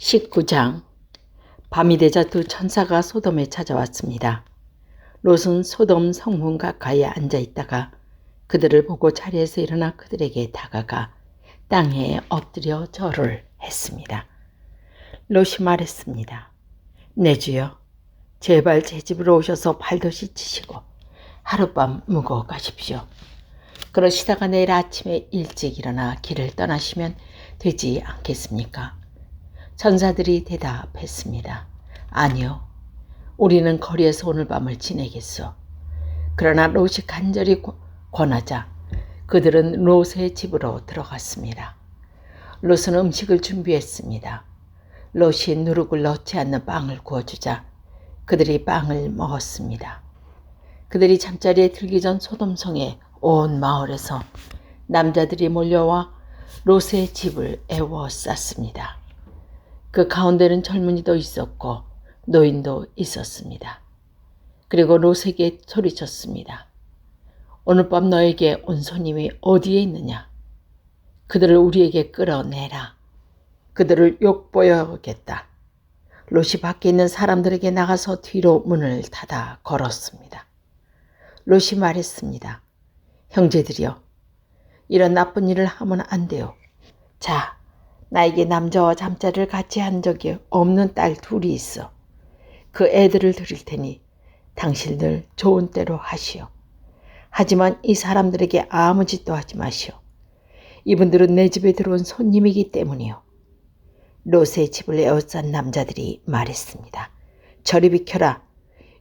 19장. 밤이 되자 두 천사가 소돔에 찾아왔습니다. 롯은 소돔 성문 가까이에 앉아 있다가 그들을 보고 자리에서 일어나 그들에게 다가가 땅에 엎드려 절을 했습니다. 롯이 말했습니다. 내 주여, 제발 제 집으로 오셔서 발도 씻으시고 하룻밤 묵어 가십시오. 그러시다가 내일 아침에 일찍 일어나 길을 떠나시면 되지 않겠습니까? 천사들이 대답했습니다. 아니요, 우리는 거리에서 오늘 밤을 지내겠소. 그러나 롯이 간절히 권하자 그들은 롯의 집으로 들어갔습니다. 롯은 음식을 준비했습니다. 롯이 누룩을 넣지 않는 빵을 구워주자 그들이 빵을 먹었습니다. 그들이 잠자리에 들기 전 소돔성의 온 마을에서 남자들이 몰려와 롯의 집을 에워쌌습니다. 그 가운데는 젊은이도 있었고 노인도 있었습니다. 그리고 롯에게 소리쳤습니다. 오늘 밤 너에게 온 손님이 어디에 있느냐? 그들을 우리에게 끌어내라. 그들을 욕보여겠다. 롯이 밖에 있는 사람들에게 나가서 뒤로 문을 닫아 걸었습니다. 롯이 말했습니다. 형제들이여, 이런 나쁜 일을 하면 안 돼요. 자, 나에게 남자와 잠자리를 같이 한 적이 없는 딸 둘이 있어. 그 애들을 드릴 테니 당신들 좋은 대로 하시오. 하지만 이 사람들에게 아무 짓도 하지 마시오. 이분들은 내 집에 들어온 손님이기 때문이요. 롯의 집을 에워싼 남자들이 말했습니다. 저리 비켜라.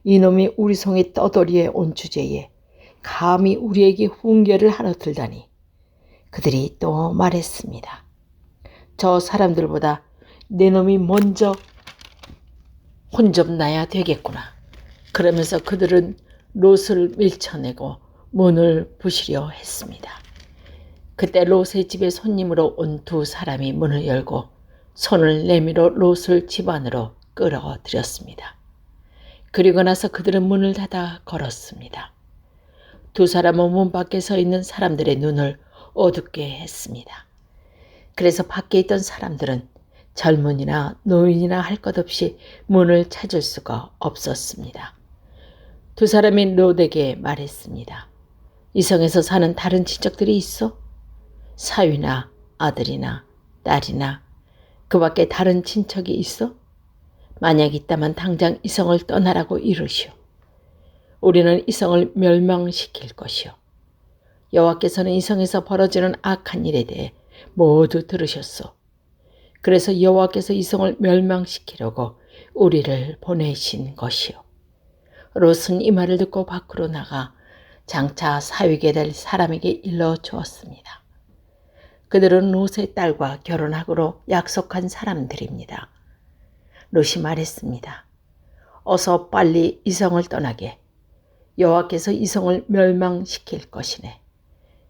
이놈이 우리 성의 떠돌이에 온 주제에 감히 우리에게 훈계를 하나 들다니. 그들이 또 말했습니다. 저 사람들보다 내 놈이 먼저 혼 좀 나야 되겠구나. 그러면서 그들은 롯을 밀쳐내고 문을 부시려 했습니다. 그때 롯의 집에 손님으로 온 두 사람이 문을 열고 손을 내밀어 롯을 집 안으로 끌어들였습니다. 그리고 나서 그들은 문을 닫아 걸었습니다. 두 사람은 문 밖에 서 있는 사람들의 눈을 어둡게 했습니다. 그래서 밖에 있던 사람들은 젊은이나 노인이나 할 것 없이 문을 찾을 수가 없었습니다. 두 사람이 롯에게 말했습니다. 이 성에서 사는 다른 친척들이 있어? 사위나 아들이나 딸이나 그 밖에 다른 친척이 있어? 만약 있다면 당장 이 성을 떠나라고 이르시오. 우리는 이 성을 멸망시킬 것이오. 여호와께서는 이 성에서 벌어지는 악한 일에 대해 모두 들으셨소. 그래서 여호와께서 이 성을 멸망시키려고 우리를 보내신 것이요. 롯은 이 말을 듣고 밖으로 나가 장차 사위게 될 사람에게 일러 주었습니다. 그들은 롯의 딸과 결혼하기로 약속한 사람들입니다. 롯이 말했습니다. 어서 빨리 이 성을 떠나게. 여호와께서 이 성을 멸망시킬 것이네.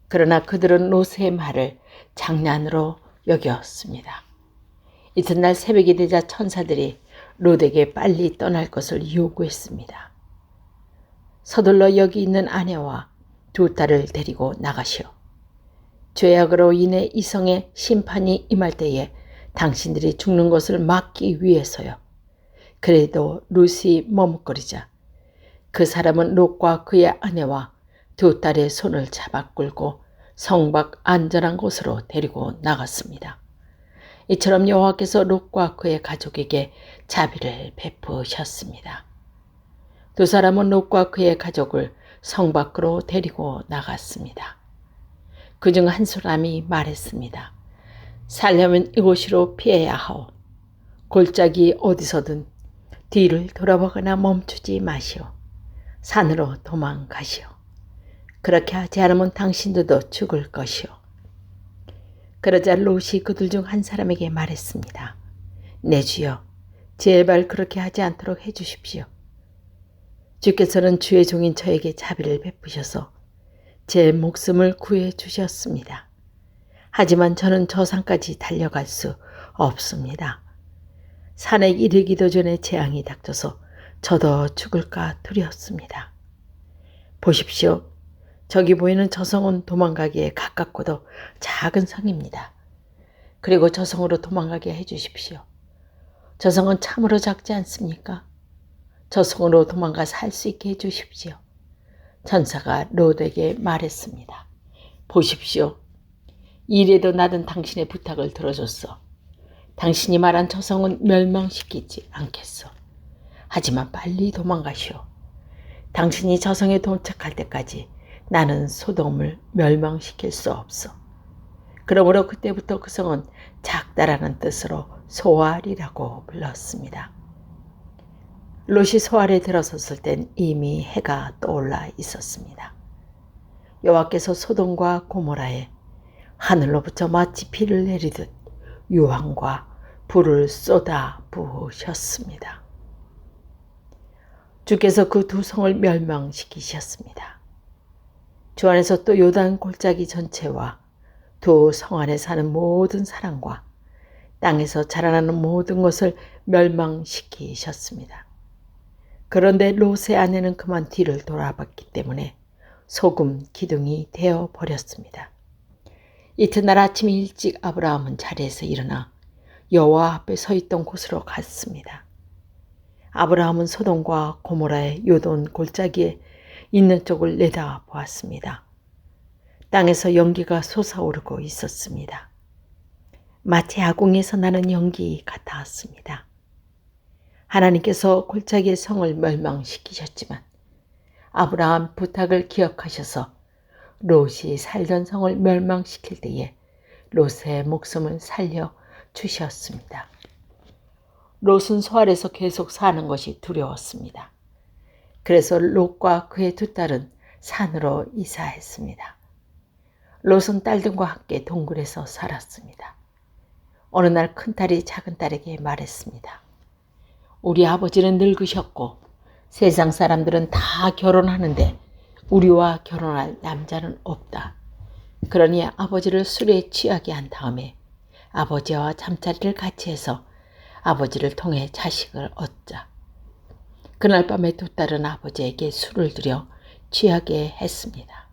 그러나 그들은 롯의 말을 장난으로 여겼습니다. 이튿날 새벽이 되자 천사들이 롯에게 빨리 떠날 것을 요구했습니다. 서둘러 여기 있는 아내와 두 딸을 데리고 나가시오. 죄악으로 인해 이 성에 심판이 임할 때에 당신들이 죽는 것을 막기 위해서요. 그래도 롯이 머뭇거리자 그 사람은 롯과 그의 아내와 두 딸의 손을 잡아 끌고 성 밖 안전한 곳으로 데리고 나갔습니다. 이처럼 여호와께서 롯과 그의 가족에게 자비를 베푸셨습니다. 두 사람은 롯과 그의 가족을 성 밖으로 데리고 나갔습니다. 그중 한 사람이 말했습니다. 살려면 이곳으로 피해야 하오. 골짜기 어디서든 뒤를 돌아보거나 멈추지 마시오. 산으로 도망가시오. 그렇게 하지 않으면 당신들도 죽을 것이오. 그러자 롯이 그들 중 한 사람에게 말했습니다. 내 주여, 제발 그렇게 하지 않도록 해주십시오. 주께서는 주의 종인 저에게 자비를 베푸셔서 제 목숨을 구해 주셨습니다. 하지만 저는 저 산까지 달려갈 수 없습니다. 산에 이르기도 전에 재앙이 닥쳐서 저도 죽을까 두렵습니다. 보십시오. 저기 보이는 저 성은 도망가기에 가깝고도 작은 성입니다. 그리고 저 성으로 도망가게 해주십시오. 저 성은 참으로 작지 않습니까? 저 성으로 도망가 살 수 있게 해주십시오. 천사가 롯에게 말했습니다. 보십시오. 이래도 나는 당신의 부탁을 들어줬어. 당신이 말한 저 성은 멸망시키지 않겠소. 하지만 빨리 도망가시오. 당신이 저 성에 도착할 때까지 나는 소돔을 멸망시킬 수 없어. 그러므로 그때부터 그 성은 작다라는 뜻으로 소알이라고 불렀습니다. 롯이 소알에 들어섰을 땐 이미 해가 떠올라 있었습니다. 여호와께서 소돔과 고모라에 하늘로부터 마치 비를 내리듯 유황과 불을 쏟아 부으셨습니다. 주께서 그 두 성을 멸망시키셨습니다. 주 안에서 또 요단 골짜기 전체와 두 성 안에 사는 모든 사람과 땅에서 자라나는 모든 것을 멸망시키셨습니다. 그런데 롯의 아내는 그만 뒤를 돌아봤기 때문에 소금 기둥이 되어 버렸습니다. 이튿날 아침 일찍 아브라함은 자리에서 일어나 여호와 앞에 서 있던 곳으로 갔습니다. 아브라함은 소돔과 고모라의 요돈 골짜기에 있는 쪽을 내다보았습니다. 땅에서 연기가 솟아오르고 있었습니다. 마치 아궁에서 나는 연기 같았습니다. 하나님께서 골짜기의 성을 멸망시키셨지만 아브라함 부탁을 기억하셔서 롯이 살던 성을 멸망시킬 때에 롯의 목숨을 살려주셨습니다. 롯은 소알에서 계속 사는 것이 두려웠습니다. 그래서 롯과 그의 두 딸은 산으로 이사했습니다. 롯은 딸들과 함께 동굴에서 살았습니다. 어느 날 큰딸이 작은딸에게 말했습니다. 우리 아버지는 늙으셨고 세상 사람들은 다 결혼하는데 우리와 결혼할 남자는 없다. 그러니 아버지를 술에 취하게 한 다음에 아버지와 잠자리를 같이 해서 아버지를 통해 자식을 얻자. 그날 밤에 두 딸은 아버지에게 술을 들여 취하게 했습니다.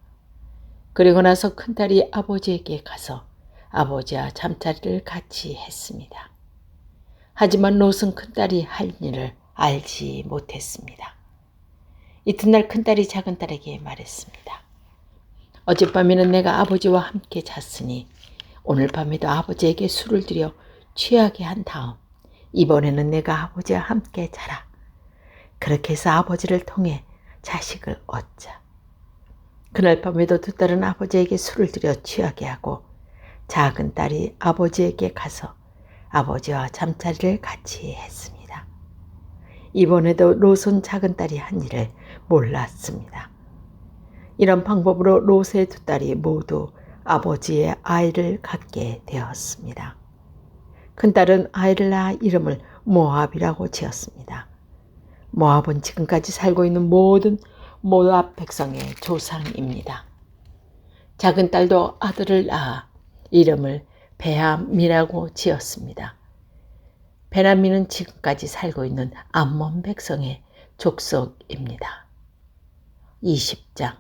그리고 나서 큰딸이 아버지에게 가서 아버지와 잠자리를 같이 했습니다. 하지만 롯은 큰딸이 할 일을 알지 못했습니다. 이튿날 큰딸이 작은딸에게 말했습니다. 어젯밤에는 내가 아버지와 함께 잤으니 오늘 밤에도 아버지에게 술을 들여 취하게 한 다음 이번에는 내가 아버지와 함께 자라. 그렇게 해서 아버지를 통해 자식을 얻자. 그날 밤에도 두 딸은 아버지에게 술을 들여 취하게 하고 작은 딸이 아버지에게 가서 아버지와 잠자리를 같이 했습니다. 이번에도 롯은 작은 딸이 한 일을 몰랐습니다. 이런 방법으로 롯의 두 딸이 모두 아버지의 아이를 갖게 되었습니다. 큰딸은 아이를 낳아 이름을 모압이라고 지었습니다. 모압은 지금까지 살고 있는 모든 모압 백성의 조상입니다. 작은 딸도 아들을 낳아 이름을 베함이라고 지었습니다. 베냐민은 지금까지 살고 있는 암몬 백성의 족속입니다. 20장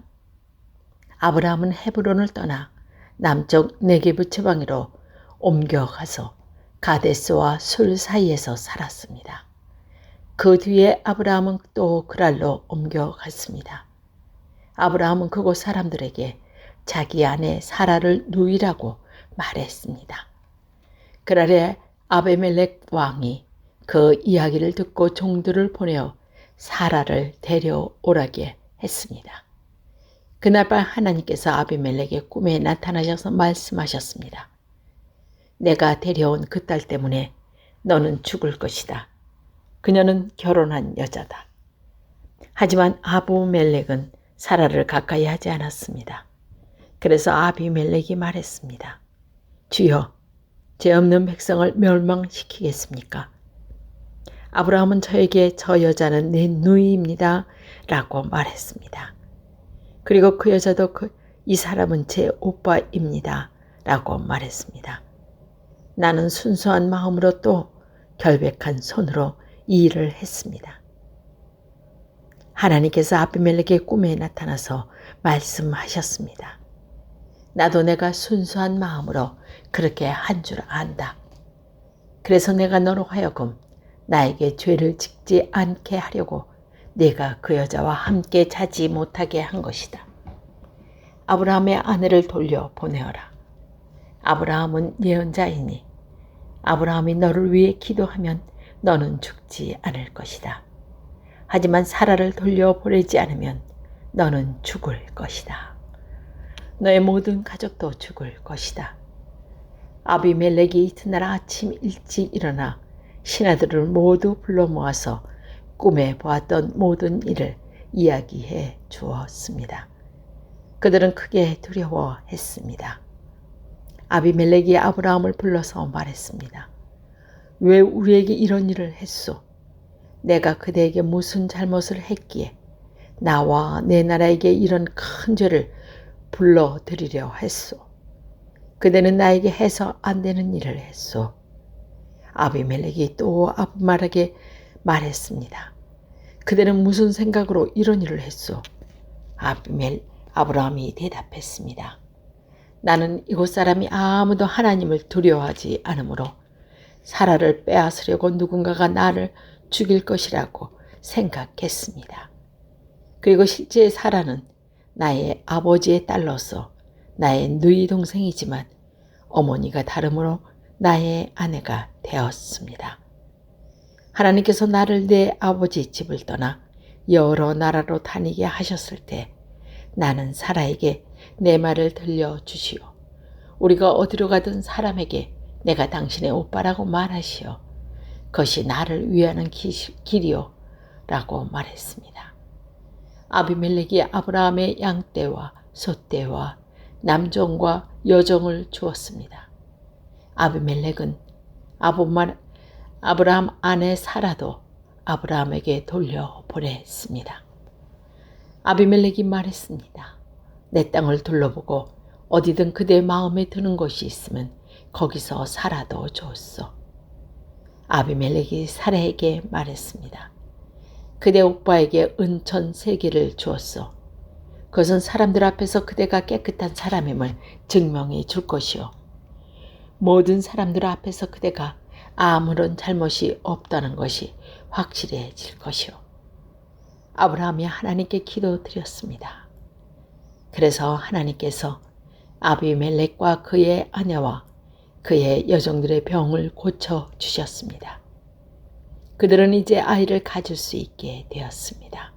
아브라함은 헤브론을 떠나 남쪽 네게브 지방으로 옮겨가서 가데스와 술 사이에서 살았습니다. 그 뒤에 아브라함은 또 그랄로 옮겨갔습니다. 아브라함은 그곳 사람들에게 자기 아내 사라를 누이라고 말했습니다. 그날에 아베멜렉 왕이 그 이야기를 듣고 종들을 보내어 사라를 데려오라게 했습니다. 그날 밤 하나님께서 아비멜렉의 꿈에 나타나셔서 말씀하셨습니다. 내가 데려온 그 딸 때문에 너는 죽을 것이다. 그녀는 결혼한 여자다. 하지만 아비멜렉은 사라를 가까이 하지 않았습니다. 그래서 아비멜렉이 말했습니다. 주여, 죄 없는 백성을 멸망시키겠습니까? 아브라함은 저에게 저 여자는 내 누이입니다. 라고 말했습니다. 그리고 그 여자도 이 사람은 제 오빠입니다. 라고 말했습니다. 나는 순수한 마음으로 또 결백한 손으로 이 일을 했습니다. 하나님께서 아비멜렉의 꿈에 나타나서 말씀하셨습니다. 나도 내가 순수한 마음으로 그렇게 한 줄 안다. 그래서 내가 너로 하여금 나에게 죄를 짓지 않게 하려고 내가 그 여자와 함께 자지 못하게 한 것이다. 아브라함의 아내를 돌려 보내어라. 아브라함은 예언자이니 아브라함이 너를 위해 기도하면 너는 죽지 않을 것이다. 하지만 사라를 돌려 보내지 않으면 너는 죽을 것이다. 너의 모든 가족도 죽을 것이다. 아비멜렉이 이튿날 아침 일찍 일어나 신하들을 모두 불러 모아서 꿈에 보았던 모든 일을 이야기해 주었습니다. 그들은 크게 두려워했습니다. 아비멜렉이 아브라함을 불러서 말했습니다. 왜 우리에게 이런 일을 했소? 내가 그대에게 무슨 잘못을 했기에 나와 내 나라에게 이런 큰 죄를 불러들이려 했소? 그대는 나에게 해서 안 되는 일을 했소. 아비멜렉이 또 아브말에게 말했습니다. 그대는 무슨 생각으로 이런 일을 했소? 아브라함이 대답했습니다. 나는 이곳 사람이 아무도 하나님을 두려워하지 않으므로 사라를 빼앗으려고 누군가가 나를 죽일 것이라고 생각했습니다. 그리고 실제 사라는 나의 아버지의 딸로서 나의 누이 동생이지만 어머니가 다름으로 나의 아내가 되었습니다. 하나님께서 나를 내 아버지 집을 떠나 여러 나라로 다니게 하셨을 때 나는 사라에게 내 말을 들려주시오. 우리가 어디로 가든 사람에게 내가 당신의 오빠라고 말하시오. 그것이 나를 위하는 길이오 라고 말했습니다. 아비멜렉이 아브라함의 양떼와 소떼와 남종과 여종을 주었습니다. 아비멜렉은 아브라함 아내 사라도 아브라함에게 돌려보냈습니다. 아비멜렉이 말했습니다. 내 땅을 둘러보고 어디든 그대 마음에 드는 곳이 있으면 거기서 살아도 좋소. 아비멜렉이 사라에게 말했습니다. 그대 오빠에게 은천 3개를 주었소. 그것은 사람들 앞에서 그대가 깨끗한 사람임을 증명해 줄 것이요. 모든 사람들 앞에서 그대가 아무런 잘못이 없다는 것이 확실해질 것이요. 아브라함이 하나님께 기도드렸습니다. 그래서 하나님께서 아비멜렉과 그의 아내와 그의 여종들의 병을 고쳐주셨습니다. 그들은 이제 아이를 가질 수 있게 되었습니다.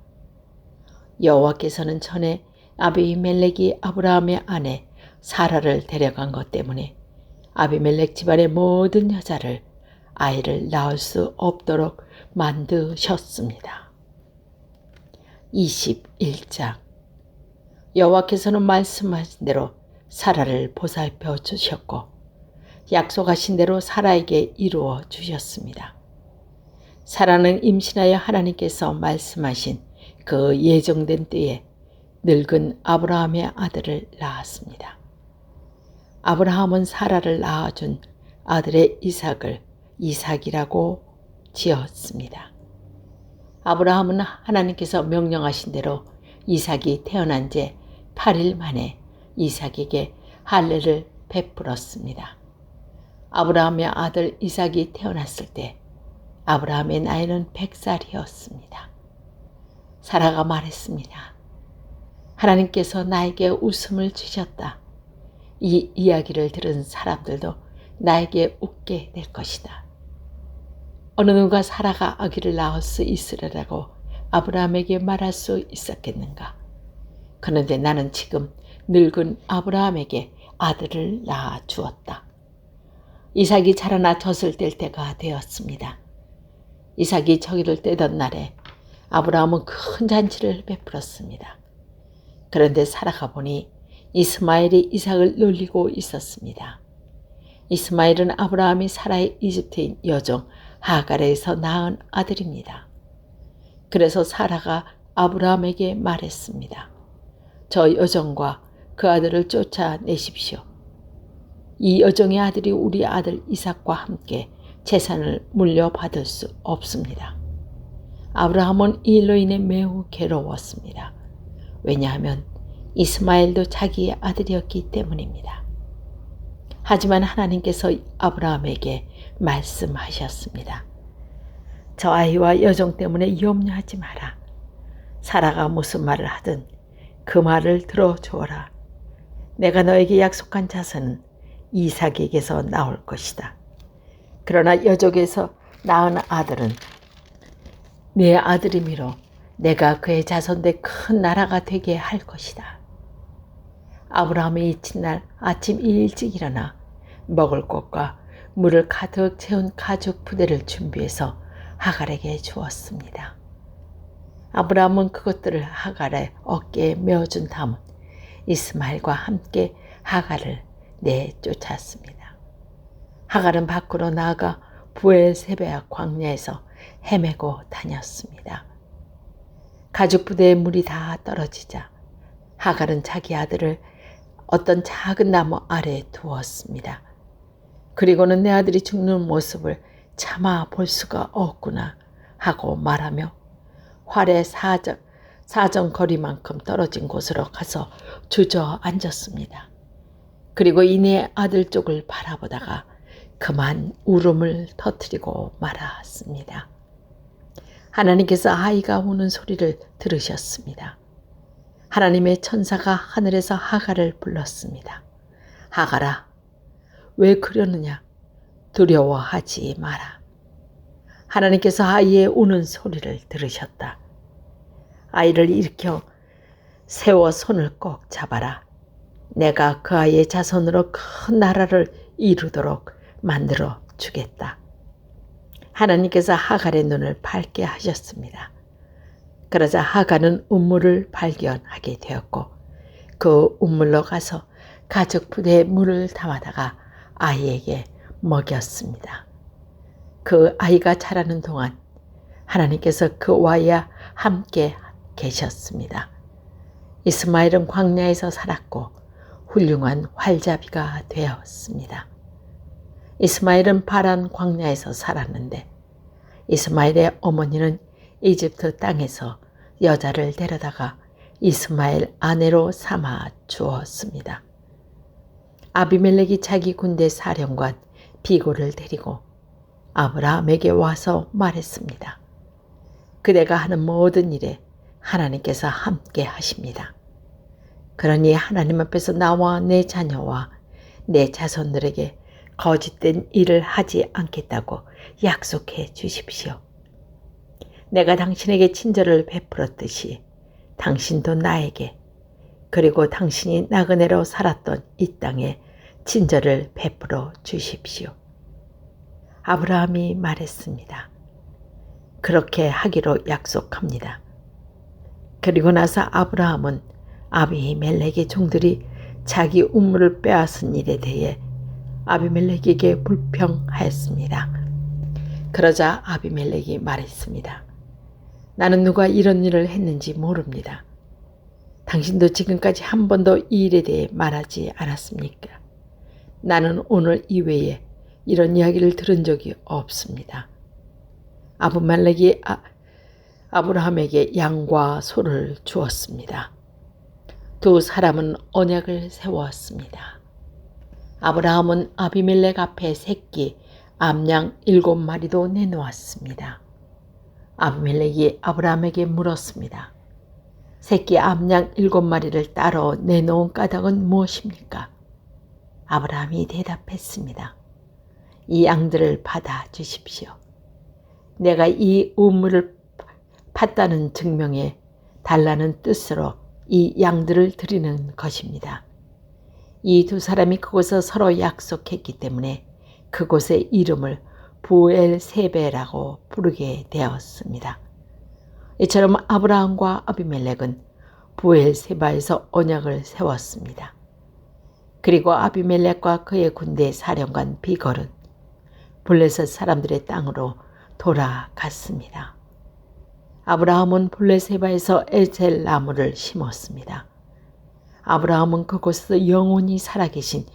여호와께서는 전에 아비멜렉이 아브라함의 아내 사라를 데려간 것 때문에 아비멜렉 집안의 모든 여자를 아이를 낳을 수 없도록 만드셨습니다. 21장 여호와께서는 말씀하신 대로 사라를 보살펴 주셨고 약속하신 대로 사라에게 이루어 주셨습니다. 사라는 임신하여 하나님께서 말씀하신 그 예정된 때에 늙은 아브라함의 아들을 낳았습니다. 아브라함은 사라를 낳아준 아들의 이삭을 이삭이라고 지었습니다. 아브라함은 하나님께서 명령하신 대로 이삭이 태어난 지 8일 만에 이삭에게 할례를 베풀었습니다. 아브라함의 아들 이삭이 태어났을 때 아브라함의 나이는 100살이었습니다. 사라가 말했습니다. 하나님께서 나에게 웃음을 주셨다. 이 이야기를 들은 사람들도 나에게 웃게 될 것이다. 어느 누가 사라가 아기를 낳을 수 있으리라고 아브라함에게 말할 수 있었겠는가? 그런데 나는 지금 늙은 아브라함에게 아들을 낳아 주었다. 이삭이 자라나 젖을 뗄 때가 되었습니다. 이삭이 저기를 떼던 날에 아브라함은 큰 잔치를 베풀었습니다. 그런데 사라가 보니 이스마엘이 이삭을 놀리고 있었습니다. 이스마엘은 아브라함이 사라의 이집트인 여종 하갈에서 낳은 아들입니다. 그래서 사라가 아브라함에게 말했습니다. 저 여종과 그 아들을 쫓아내십시오. 이 여종의 아들이 우리 아들 이삭과 함께 재산을 물려받을 수 없습니다. 아브라함은 이 일로 인해 매우 괴로웠습니다. 왜냐하면 이스마엘도 자기의 아들이었기 때문입니다. 하지만 하나님께서 아브라함에게 말씀하셨습니다. 저 아이와 여종 때문에 염려하지 마라. 사라가 무슨 말을 하든 그 말을 들어주어라. 내가 너에게 약속한 자손은 이삭에게서 나올 것이다. 그러나 여족에서 낳은 아들은 네 아들임이로 내가 그의 자손대 큰 나라가 되게 할 것이다. 아브라함이 이튿날 아침 일찍 일어나 먹을 것과 물을 가득 채운 가죽 부대를 준비해서 하갈에게 주었습니다. 아브라함은 그것들을 하갈의 어깨에 메어준 다음은 이스마엘과 함께 하갈을 내쫓았습니다. 하갈은 밖으로 나아가 브엘세바 광야에서 헤매고 다녔습니다. 가죽 부대의 물이 다 떨어지자 하갈은 자기 아들을 어떤 작은 나무 아래에 두었습니다. 그리고는 내 아들이 죽는 모습을 차마 볼 수가 없구나 하고 말하며 활의 사정거리만큼 떨어진 곳으로 가서 주저앉았습니다. 그리고 이내 아들 쪽을 바라보다가 그만 울음을 터뜨리고 말았습니다. 하나님께서 아이가 우는 소리를 들으셨습니다. 하나님의 천사가 하늘에서 하갈을 불렀습니다. 하갈아, 왜 그러느냐? 두려워하지 마라. 하나님께서 아이의 우는 소리를 들으셨다. 아이를 일으켜 세워 손을 꼭 잡아라. 내가 그 아이의 자손으로 큰 나라를 이루도록 만들어 주겠다. 하나님께서 하갈의 눈을 밝게 하셨습니다. 그러자 하갈은 우물을 발견하게 되었고 그 우물로 가서 가죽 부대에 물을 담아다가 아이에게 먹였습니다. 그 아이가 자라는 동안 하나님께서 그와야 함께 계셨습니다. 이스마엘은 광야에서 살았고 훌륭한 활잡이가 되었습니다. 이스마엘은 파란 광야에서 살았는데 이스마엘의 어머니는 이집트 땅에서 여자를 데려다가 이스마엘 아내로 삼아 주었습니다. 아비멜렉이 자기 군대 사령관 비골을 데리고 아브라함에게 와서 말했습니다. 그대가 하는 모든 일에 하나님께서 함께 하십니다. 그러니 하나님 앞에서 나와 내 자녀와 내 자손들에게 거짓된 일을 하지 않겠다고 약속해 주십시오. 내가 당신에게 친절을 베풀었듯이 당신도 나에게 그리고 당신이 나그네로 살았던 이 땅에 친절을 베풀어 주십시오. 아브라함이 말했습니다. 그렇게 하기로 약속합니다. 그리고 나서 아브라함은 아비멜렉의 종들이 자기 우물을 빼앗은 일에 대해 아비멜렉에게 불평하였습니다. 그러자 아비멜렉이 말했습니다. 나는 누가 이런 일을 했는지 모릅니다. 당신도 지금까지 한 번도 이 일에 대해 말하지 않았습니까? 나는 오늘 이외에 이런 이야기를 들은 적이 없습니다. 아비멜렉이 아브라함에게 양과 소를 주었습니다. 두 사람은 언약을 세웠습니다. 아브라함은 아비멜렉 앞에 새끼 암양 7마리도 내놓았습니다. 아비멜렉이 아브라함에게 물었습니다. 새끼 암양 7마리를 따로 내놓은 까닭은 무엇입니까? 아브라함이 대답했습니다. 이 양들을 받아 주십시오. 내가 이 우물을 팠다는 증명에 달라는 뜻으로 이 양들을 드리는 것입니다. 이 두 사람이 그곳에서 서로 약속했기 때문에 그곳의 이름을 브엘세바라고 부르게 되었습니다. 이처럼 아브라함과 아비멜렉은 브엘세바에서 언약을 세웠습니다. 그리고 아비멜렉과 그의 군대 사령관 비걸은 블레셋 사람들의 땅으로 돌아갔습니다. 아브라함은 블레세바에서 에셀 나무를 심었습니다. 아브라함은 그곳에서 영원히 살아계신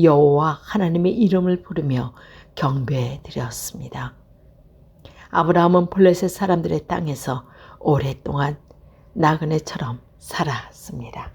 여호와 하나님의 이름을 부르며 경배해 드렸습니다. 아브라함은 블레셋 사람들의 땅에서 오랫동안 나그네처럼 살았습니다.